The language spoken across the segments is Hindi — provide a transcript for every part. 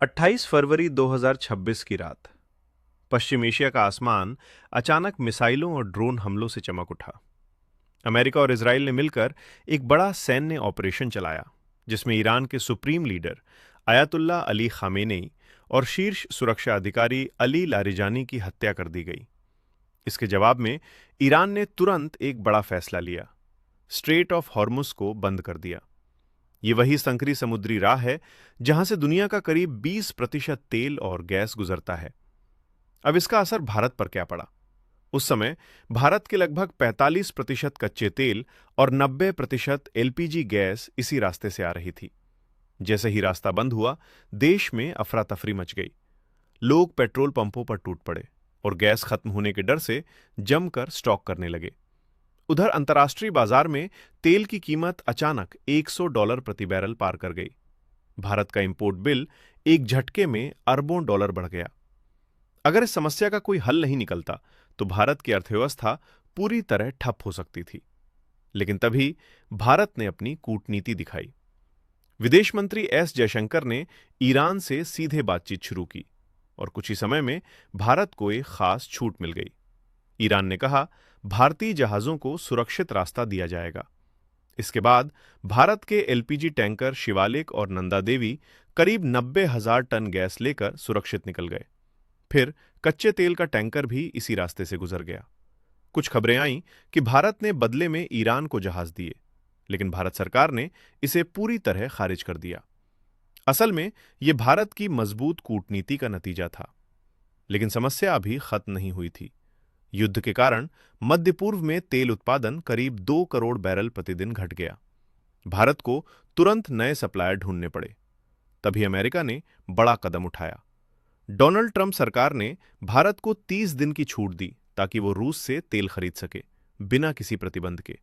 28 फरवरी 2026 की रात पश्चिम एशिया का आसमान अचानक मिसाइलों और ड्रोन हमलों से चमक उठा। अमेरिका और इजराइल ने मिलकर एक बड़ा सैन्य ऑपरेशन चलाया, जिसमें ईरान के supreme leader Ayatollah Ali Khamenei और शीर्ष सुरक्षा अधिकारी अली लारिजानी की हत्या कर दी गई। इसके जवाब में ईरान ने तुरंत एक बड़ा फैसला लिया, स्ट्रेट ऑफ हॉर्मुज को बंद कर दिया। ये वही संकरी समुद्री राह है जहां से दुनिया का करीब 20% तेल और गैस गुजरता है। अब इसका असर भारत पर क्या पड़ा? उस समय भारत के लगभग 45% कच्चे तेल और 90% एलपीजी गैस इसी रास्ते से आ रही थी। जैसे ही रास्ता बंद हुआ, देश में अफरा तफरी मच गई। लोग पेट्रोल पंपों पर टूट पड़े और गैस खत्म होने के डर से जमकर स्टॉक करने लगे। उधर अंतर्राष्ट्रीय बाजार में तेल की कीमत अचानक $100 प्रति बैरल पार कर गई। भारत का इंपोर्ट बिल एक झटके में अरबों डॉलर बढ़ गया। अगर इस समस्या का कोई हल नहीं निकलता तो भारत की अर्थव्यवस्था पूरी तरह ठप हो सकती थी। लेकिन तभी भारत ने अपनी कूटनीति दिखाई। विदेश मंत्री एस जयशंकर ने ईरान से सीधे बातचीत शुरू की और कुछ ही समय में भारत को एक खास छूट मिल गई। ईरान ने कहा, भारतीय जहाजों को सुरक्षित रास्ता दिया जाएगा। इसके बाद भारत के एलपीजी टैंकर शिवालिक और नंदा देवी करीब 90,000 टन गैस लेकर सुरक्षित निकल गए। फिर कच्चे तेल का टैंकर भी इसी रास्ते से गुजर गया। कुछ खबरें आईं कि भारत ने बदले में ईरान को जहाज दिए, लेकिन भारत सरकार ने इसे पूरी तरह खारिज कर दिया। असल में यह भारत की मजबूत कूटनीति का नतीजा था। लेकिन समस्या अभी खत्म नहीं हुई थी। युद्ध के कारण मध्य पूर्व में तेल उत्पादन करीब 2 करोड़ बैरल प्रतिदिन घट गया। भारत को तुरंत नए सप्लायर ढूंढने पड़े। तभी अमेरिका ने बड़ा कदम उठाया। डोनाल्ड ट्रंप सरकार ने भारत को 30 दिन की छूट दी ताकि वो रूस से तेल खरीद सके, बिना किसी प्रतिबंध के।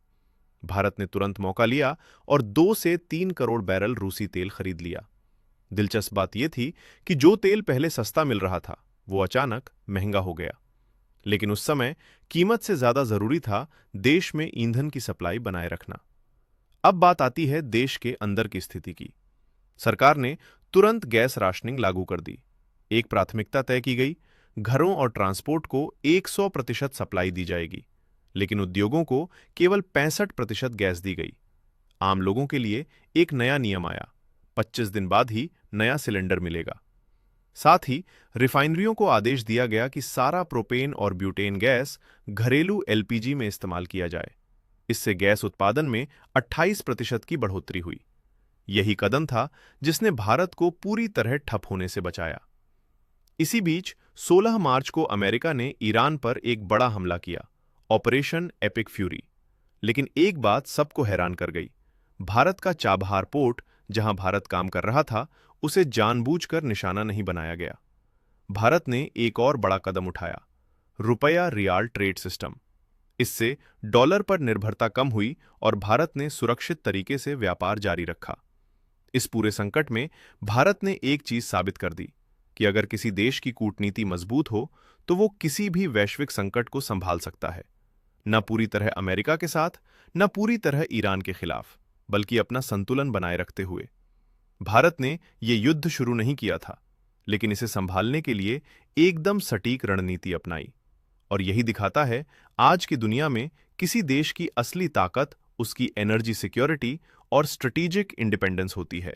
भारत ने तुरंत मौका लिया और 2 से 3 करोड़ बैरल रूसी तेल खरीद लिया। दिलचस्प बात यह थी कि जो तेल पहले सस्ता मिल रहा था, वो अचानक महंगा हो गया। लेकिन उस समय कीमत से ज्यादा जरूरी था देश में ईंधन की सप्लाई बनाए रखना। अब बात आती है देश के अंदर की स्थिति की। सरकार ने तुरंत गैस राशनिंग लागू कर दी। एक प्राथमिकता तय की गई, घरों और ट्रांसपोर्ट को 100% सप्लाई दी जाएगी, लेकिन उद्योगों को केवल 65% गैस दी गई। आम लोगों के लिए एक नया नियम आया, 25 दिन बाद ही नया सिलेंडर मिलेगा। साथ ही रिफाइनरियों को आदेश दिया गया कि सारा प्रोपेन और ब्यूटेन गैस घरेलू एलपीजी में इस्तेमाल किया जाए। इससे गैस उत्पादन में 28% की बढ़ोतरी हुई। यही कदम था जिसने भारत को पूरी तरह ठप होने से बचाया। इसी बीच 16 मार्च को अमेरिका ने ईरान पर एक बड़ा हमला किया, ऑपरेशन एपिक फ्यूरी। लेकिन एक बात सबको हैरान कर गई, भारत का चाबहार पोर्ट, जहां भारत काम कर रहा था, उसे जानबूझकर निशाना नहीं बनाया गया। भारत ने एक और बड़ा कदम उठाया, रुपया रियाल ट्रेड सिस्टम। इससे डॉलर पर निर्भरता कम हुई और भारत ने सुरक्षित तरीके से व्यापार जारी रखा। इस पूरे संकट में भारत ने एक चीज साबित कर दी कि अगर किसी देश की कूटनीति मजबूत हो तो वो किसी भी वैश्विक संकट को संभाल सकता है। न पूरी तरह अमेरिका के साथ, न पूरी तरह ईरान के खिलाफ, बल्कि अपना संतुलन बनाए रखते हुए। भारत ने ये युद्ध शुरू नहीं किया था, लेकिन इसे संभालने के लिए एकदम सटीक रणनीति अपनाई। और यही दिखाता है आज की दुनिया में किसी देश की असली ताकत उसकी एनर्जी सिक्योरिटी और स्ट्रेटेजिक इंडिपेंडेंस होती है।